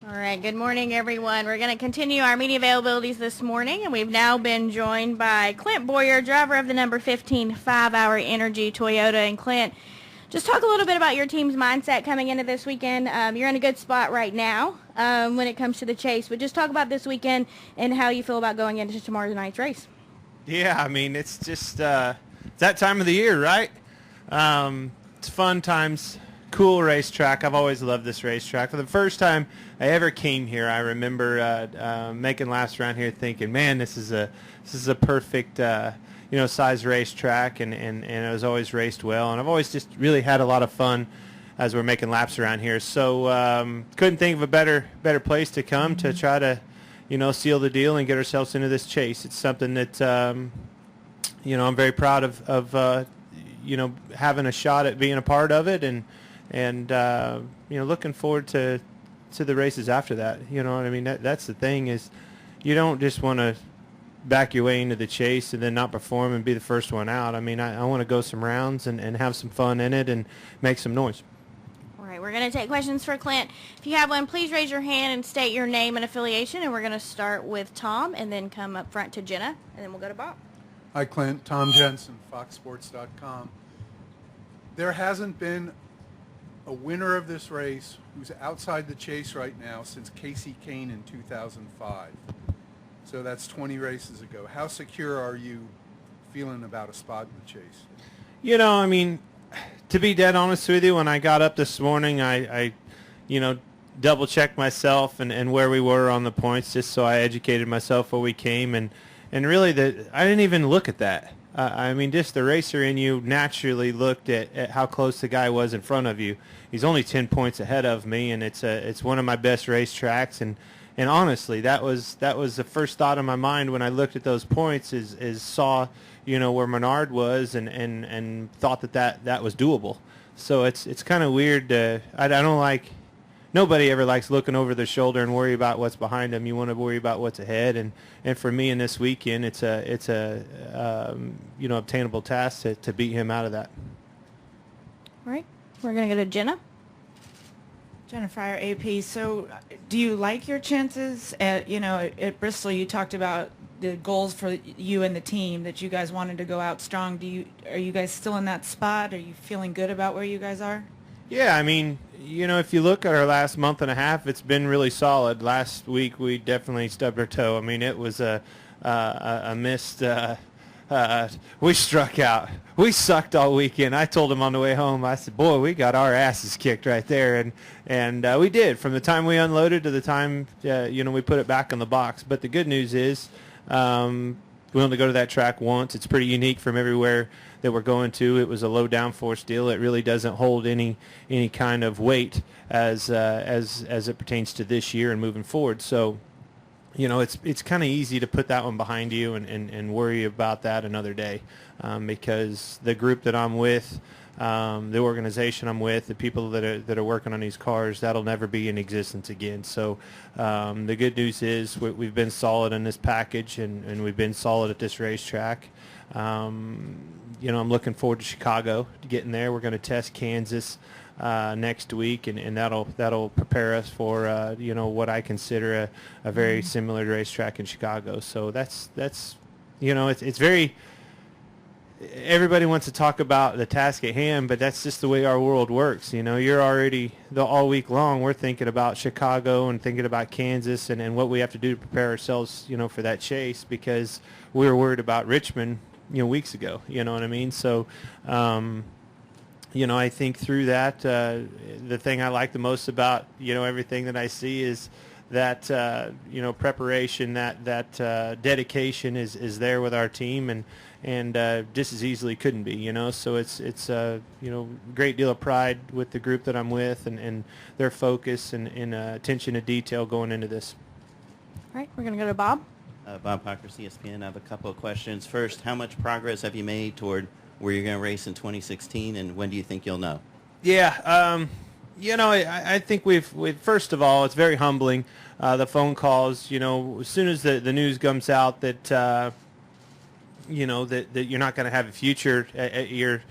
All right, good morning, everyone. We're going to continue our media availabilities this morning, and we've now been joined by Clint Bowyer, driver of the number 15 5-Hour Energy Toyota. And Clint, just talk a little bit about your team's mindset coming into this weekend. You're in a good spot right now when it comes to the chase, but just talk about this weekend and how you feel about going into tomorrow night's race. Yeah, I mean, it's just it's that time of the year, right? It's fun times. Cool racetrack. I've always loved this racetrack. For the first time I ever came here, I remember making laps around here, thinking, "Man, this is a perfect size racetrack," and it was always raced well. And I've always just really had a lot of fun as we're making laps around here. So couldn't think of a better place to come to try to seal the deal and get ourselves into this chase. It's something that I'm very proud of having a shot at being a part of it, and looking forward to the races after that. You know what I mean? That's the thing, is you don't just want to back your way into the chase and then not perform and be the first one out. I mean, I want to go some rounds and have some fun in it and make some noise. All right, we're going to take questions for Clint. If you have one, please raise your hand and state your name and affiliation, and we're going to start with Tom and then come up front to Jenna, and then we'll go to Bob. Hi, Clint. Tom Jensen, foxsports.com. There hasn't been a winner of this race who's outside the chase right now since Casey Kane in 2005. So that's 20 races ago. How secure are you feeling about a spot in the chase? I mean, to be dead honest with you, when I got up this morning, I double-checked myself and where we were on the points, just so I educated myself where we came. And really, I didn't even look at that. I mean, just the racer in you naturally looked at how close the guy was in front of you. He's only 10 points ahead of me, and it's one of my best racetracks. And honestly, that was the first thought in my mind when I looked at those points, is saw where Menard was and thought that was doable. So it's kind of weird. I don't like. Nobody ever likes looking over their shoulder and worry about what's behind them. You want to worry about what's ahead, and for me in this weekend, it's a obtainable task to beat him out of that. All right, we're going to go to Jenna. Jenna Fryer, AP. So do you like your chances at Bristol? You talked about the goals for you and the team, that you guys wanted to go out strong. Are you guys still in that spot? Are you feeling good about where you guys are? Yeah, I mean, if you look at our last month and a half, it's been really solid. Last week we definitely stubbed our toe. I mean, it was a missed. We struck out. We sucked all weekend. I told him on the way home, I said, "Boy, we got our asses kicked right there," and we did, from the time we unloaded to the time we put it back in the box. But the good news is, we only go to that track once. It's pretty unique from everywhere that we're going to. It was a low downforce deal. It really doesn't hold any kind of weight as it pertains to this year and moving forward. So, it's kind of easy to put that one behind you and worry about that another day, because the group that I'm with, the organization I'm with, the people that are working on these cars, that'll never be in existence again. So the good news is we've been solid in this package, and we've been solid at this racetrack. I'm looking forward to Chicago, to getting there. We're going to test Kansas next week, and that'll prepare us for what I consider a very similar racetrack in Chicago. So that's it's very. Everybody wants to talk about the task at hand, but that's just the way our world works. You're already all week long. We're thinking about Chicago and thinking about Kansas and what we have to do to prepare ourselves, for that chase, because we were worried about Richmond, weeks ago. You know what I mean? So, I think through that, the thing I like the most about everything that I see is that preparation, that dedication is there with our team, and just as easily couldn't be, so it's great deal of pride with the group that I'm with, and their focus and attention to detail going into this. All right, we're going to go to Bob. Bob Parker, CSPN. I have a couple of questions. First, how much progress have you made toward where you're going to race in 2016, and when do you think you'll know? Yeah, I think we've first of all, it's very humbling, the phone calls. As soon as the news comes out that that you're not going to have a future at your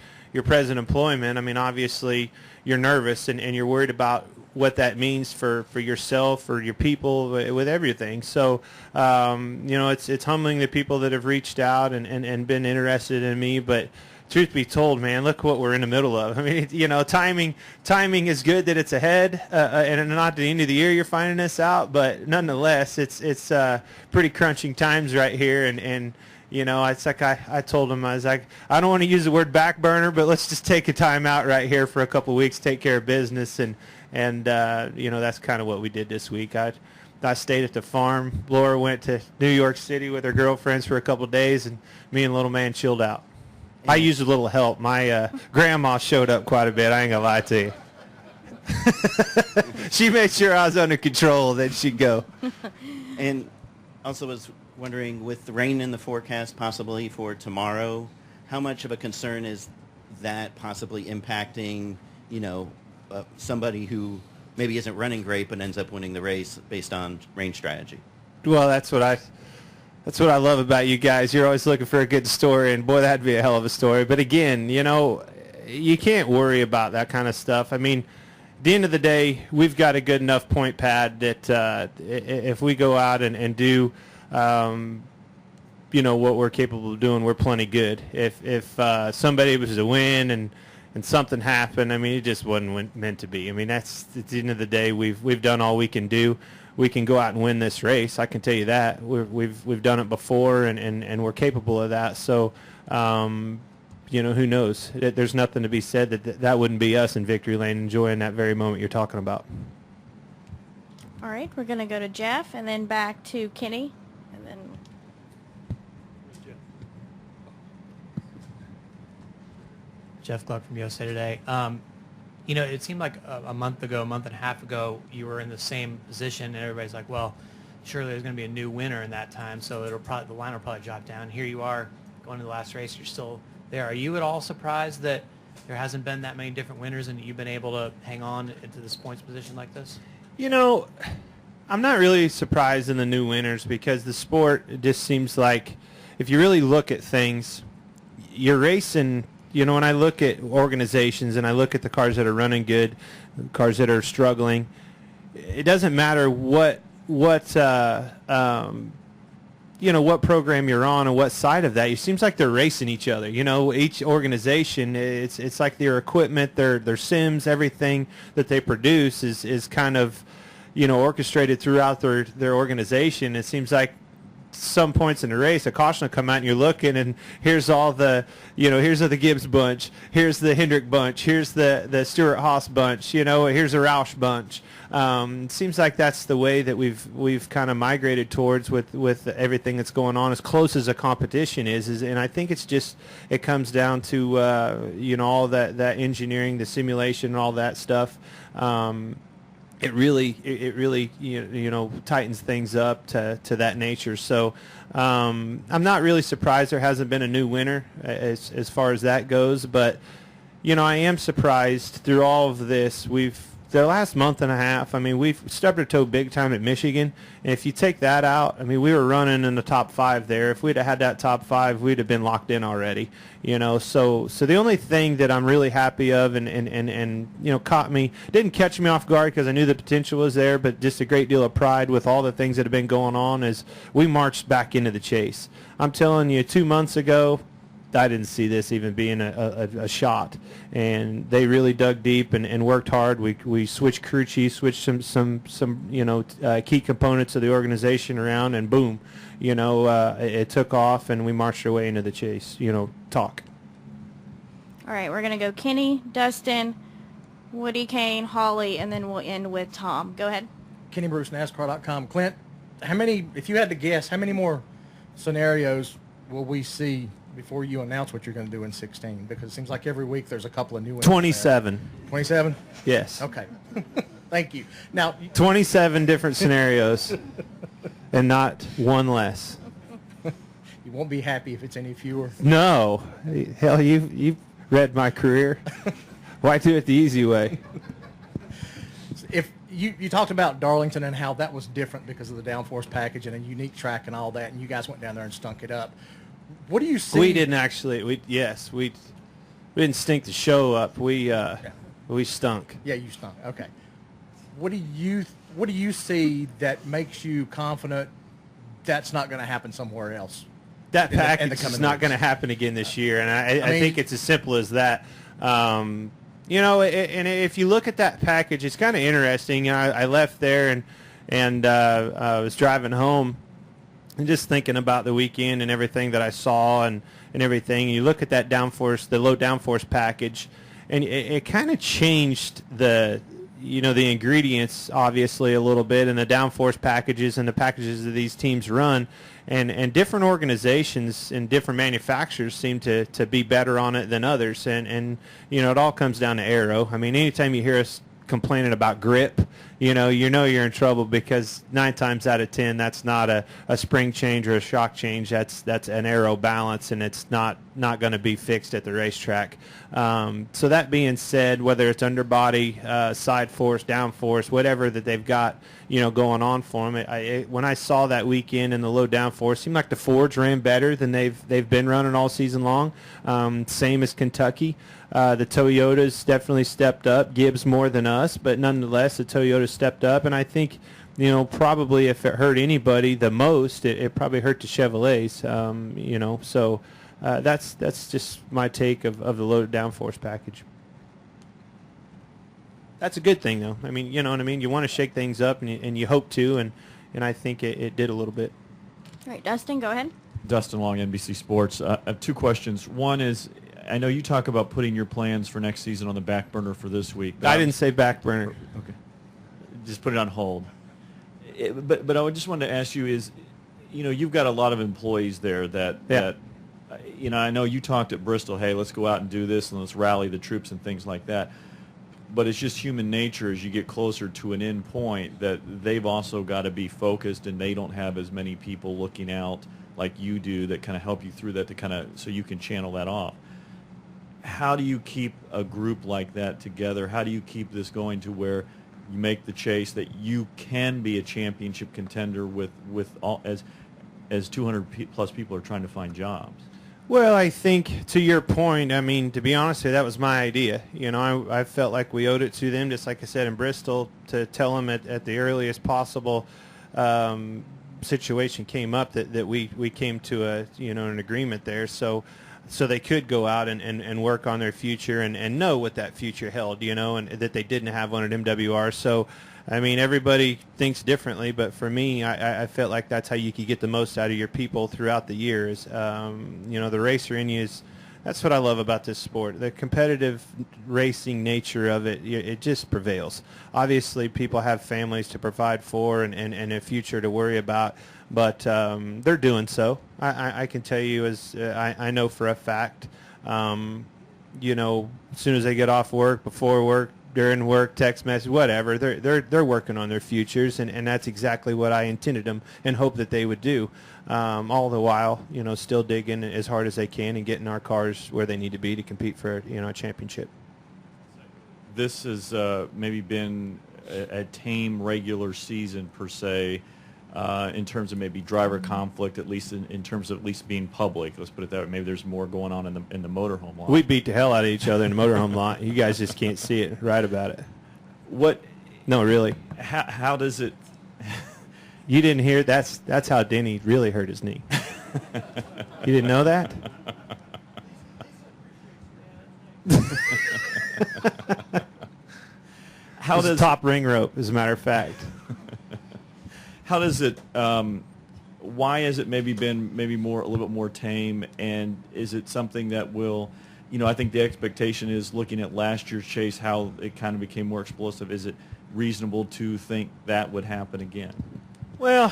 present employment, I mean, obviously you're nervous and you're worried about what that means for yourself or your people with everything. So, it's humbling the people that have reached out and been interested in me. But truth be told, man, look what we're in the middle of. I mean, timing is good that it's ahead, and not at the end of the year you're finding this out. But nonetheless, it's pretty crunching times right here, and it's like I told him, I was like, I don't want to use the word back burner, but let's just take a time out right here for a couple of weeks, take care of business, and that's kind of what we did this week. I stayed at the farm. Laura went to New York City with her girlfriends for a couple of days, and me and little man chilled out. I used a little help. My grandma showed up quite a bit. I ain't gonna lie to you. She made sure I was under control, then she'd go. And also was wondering, with the rain in the forecast possibly for tomorrow, how much of a concern is that possibly impacting, somebody who maybe isn't running great but ends up winning the race based on rain strategy? Well, that's what I love about you guys. You're always looking for a good story, and boy, that'd be a hell of a story. But again, you can't worry about that kind of stuff. I mean, at the end of the day, we've got a good enough point pad that if we go out and do what we're capable of doing, we're plenty good. If somebody was to win and something happened, I mean, it just wasn't meant to be. I mean, that's at the end of the day, we've done all we can do. We can go out and win this race. I can tell you that. We've done it before, and we're capable of that. So, who knows? There's nothing to be said that wouldn't be us in victory lane enjoying that very moment you're talking about. All right, we're going to go to Jeff and then back to Kenny. And then Jeff Gluck from USA Today. It seemed like a month and a half ago, you were in the same position, and everybody's like, well, surely there's going to be a new winner in that time, so the line will probably drop down. Here you are going to the last race. You're still there. Are you at all surprised that there hasn't been that many different winners and you've been able to hang on into this points position like this? I'm not really surprised in the new winners, because the sport just seems like, if you really look at things, you're racing. When I look at organizations and I look at the cars that are running good, cars that are struggling, it doesn't matter what program you're on and what side of that. It seems like they're racing each other. Each organization, it's like their equipment, their sims, everything that they produce is kind of, orchestrated throughout their organization. It seems like some points in the race, a caution will come out and you're looking, and here's all the, here's the Gibbs bunch, here's the Hendrick bunch, here's the Stewart Haas bunch, here's a Roush bunch. It seems like that's the way that we've kind of migrated towards with everything that's going on, as close as a competition is, and I think it comes down to all that engineering, the simulation, and all that stuff. It really tightens things up to that nature. So I'm not really surprised there hasn't been a new winner as far as that goes. But I am surprised through all of this. The last month and a half, I mean, we've stubbed our toe big time at Michigan. And if you take that out, I mean, we were running in the top 5 there. If we'd have had that top 5, we'd have been locked in already. So the only thing that I'm really happy of and didn't catch me off guard, because I knew the potential was there, but just a great deal of pride with all the things that have been going on, is we marched back into the chase. I'm telling you, 2 months ago, I didn't see this even being a shot, and they really dug deep and worked hard. We switched crew chiefs, switched some key components of the organization around, and boom, it took off, and we marched our way into the chase. Talk. all right, we're going to go Kenny, Dustin, Woody Kane, Holly, and then we'll end with Tom. Go ahead. Kenny Bruce, NASCAR.com. Clint, if you had to guess, how many more scenarios will we see before you announce what you're going to do in 16? Because it seems like every week there's a couple of new ones. 27. 27? Yes. Okay. Thank you. Now, 27 different scenarios and not one less. You won't be happy if it's any fewer. No. Hell, you've read my career. Why do it the easy way? If you talked about Darlington and how that was different because of the downforce package and a unique track and all that, and you guys went down there and stunk it up. What do you see? We didn't actually. We didn't stink the show up. We stunk. Yeah, you stunk. Okay. what do you see that makes you confident that's not going to happen somewhere else? That in the package is not going to happen again this year, and I think it's as simple as that. And if you look at that package, it's kind of interesting. I left there and I was driving home and just thinking about the weekend and everything that I saw and everything. And you look at that downforce, the low downforce package, and it kind of changed the ingredients obviously a little bit, and the downforce packages and the packages that these teams run. And different organizations and different manufacturers seem to be better on it than others. And it all comes down to aero. I mean, anytime you hear us complaining about grip, you're in trouble, because 9 times out of 10 that's not a spring change or a shock change. That's an aero balance, and it's not going to be fixed at the racetrack. So that being said, whether it's underbody, side force, down force, whatever that they've got going on for them, when I saw that weekend in the low down force, it seemed like the Fords ran better than they've been running all season long. Same as Kentucky. The Toyotas definitely stepped up. Gibbs more than us, but nonetheless, the Toyotas stepped up. And I think, probably if it hurt anybody the most, it probably hurt the Chevrolets. So that's just my take of the low downforce package. That's a good thing, though. I mean, you know what I mean? You want to shake things up, and you hope to, and I think it did a little bit. All right, Dustin, go ahead. Dustin Long, NBC Sports. I have 2 questions. One is, I know you talk about putting your plans for next season on the back burner for this week. I didn't say back burner. Okay. Just put it on hold. But I just wanted to ask you is, you've got a lot of employees there that I know you talked at Bristol, hey, let's go out and do this and let's rally the troops and things like that. But it's just human nature as you get closer to an end point that they've also got to be focused, and they don't have as many people looking out like you do that kind of help you through that so you can channel that off. How do you keep a group like that together? How do you keep this going to where you make the chase that you can be a championship contender with all, as 200 plus people are trying to find jobs? Well, I think to your point, I mean, to be honest with you, that was my idea. I felt like we owed it to them, just like I said in Bristol, to tell them at the earliest possible situation came up that we came to an agreement there. So they could go out and work on their future and know what that future held, and that they didn't have one at MWR. So, I mean, everybody thinks differently, but for me, I felt like that's how you could get the most out of your people throughout the years. The racer in you that's what I love about this sport. The competitive racing nature of it just prevails. Obviously, people have families to provide for and a future to worry about, but they're doing so. I can tell you, as I know for a fact, as soon as they get off work, before work, during work, text message, whatever, they're working on their futures, and that's exactly what I intended them and hope that they would do. All the while, still digging as hard as they can and getting our cars where they need to be to compete for a championship. This has maybe been a tame regular season per se, in terms of maybe driver conflict, at least in terms of at least being public. Let's put it that way. Maybe there's more going on in the motorhome lot. We beat the hell out of each other in the motorhome lot. You guys just can't see it. Right about it. What? No, really. How does it? You didn't hear? That's how Denny really hurt his knee. You didn't know that? How does top ring rope, as a matter of fact. How does it? Why has it maybe been a little bit more tame? And is it something that will, I think the expectation is, looking at last year's chase, how it kind of became more explosive. Is it reasonable to think that would happen again? Well,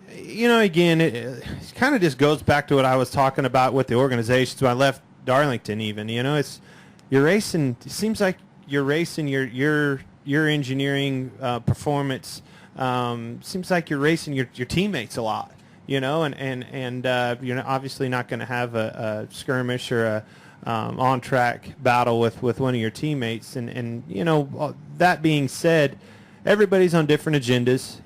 again, it kind of just goes back to what I was talking about with the organizations when I left Darlington. Even you're racing. It seems like you're racing your engineering performance. Seems like you're racing your teammates a lot, and you're obviously not going to have a skirmish or a on-track battle with one of your teammates. And that being said, everybody's on different agendas.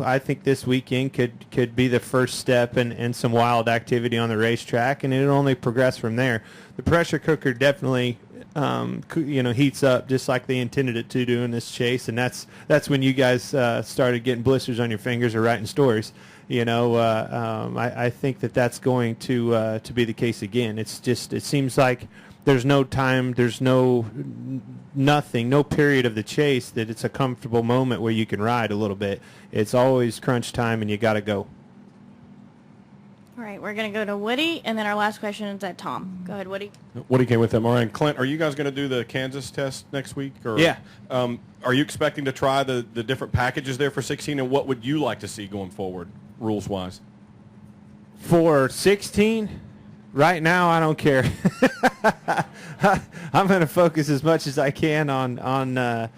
I think this weekend could be the first step in some wild activity on the racetrack, and it'll only progress from there. The pressure cooker definitely heats up just like they intended it to do in this chase, and that's when you guys started getting blisters on your fingers or writing stories. I think that's going to be the case again. It seems like there's no time, there's no period of the chase that it's a comfortable moment where you can ride a little bit. It's always crunch time, and you got to go. All right, we're going to go to Woody, and then our last question is at Tom. Go ahead, Woody. Woody came with them. All right, Clint, are you guys going to do the Kansas test next week? Or, yeah. Are you expecting to try the different packages there for 16, and what would you like to see going forward, rules-wise? For 16, right now I don't care. I'm going to focus as much as I can on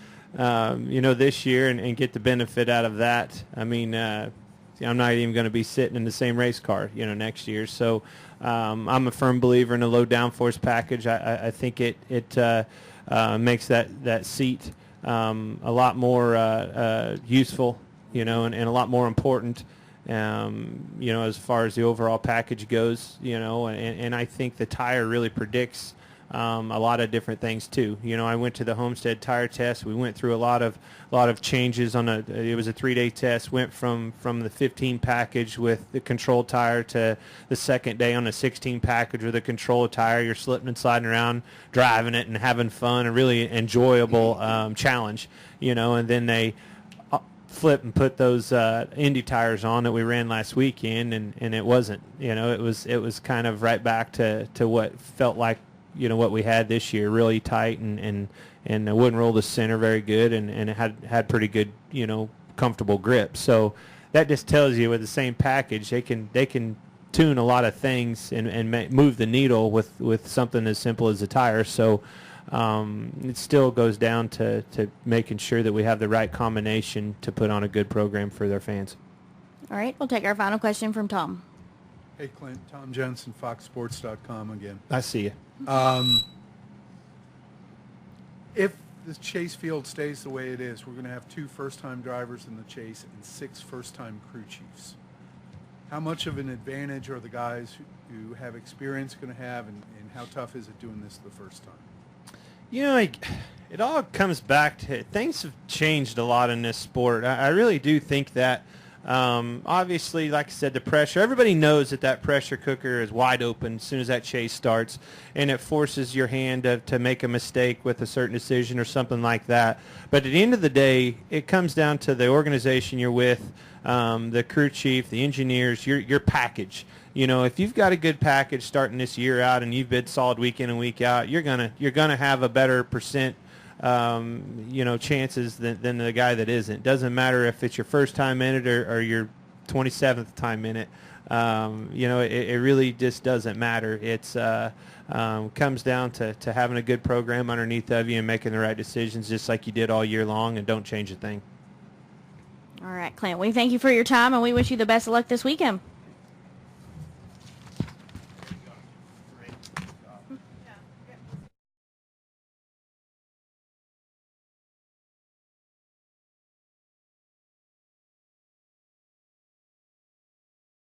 this year and get the benefit out of that. I mean, I'm not even going to be sitting in the same race car, next year. So I'm a firm believer in a low downforce package. I think it makes that seat a lot more useful, and a lot more important, as far as the overall package goes, and I think the tire really predicts a lot of different things too. I went to the Homestead tire test. We went through a lot of changes it was a 3-day test. Went from the 15 package with the control tire to the second day on the 16 package with a control tire. You're slipping and sliding around, driving it and having fun, a really enjoyable challenge, and then they flip and put those Indy tires on that we ran last weekend, and it wasn't, it was kind of right back to what felt like what we had this year, really tight and it wouldn't roll the center very good, and it had pretty good, comfortable grip. So that just tells you with the same package, they can tune a lot of things and move the needle with something as simple as a tire. So it still goes down to making sure that we have the right combination to put on a good program for their fans. All right, we'll take our final question from Tom. Hey, Clint. Tom Jensen, FoxSports.com again. I see you. If the chase field stays the way it is, we're going to have 2 first-time drivers in the chase and 6 first-time crew chiefs. How much of an advantage are the guys who have experience going to have, and how tough is it doing this the first time? It all comes back to things have changed a lot in this sport. I really do think that. Obviously, like I said, the pressure, everybody knows that pressure cooker is wide open as soon as that chase starts, and it forces your hand to make a mistake with a certain decision or something like that. But at the end of the day, it comes down to the organization you're with, the crew chief, the engineers, your package. If you've got a good package starting this year out and you've been solid week in and week out, you're gonna have a better percent chances than the guy that isn't. Doesn't matter if it's your first time in it or your 27th time in it. It really just doesn't matter. It's comes down to having a good program underneath of you and making the right decisions just like you did all year long, and don't change a thing. All right, Clint, we thank you for your time, and we wish you the best of luck this weekend.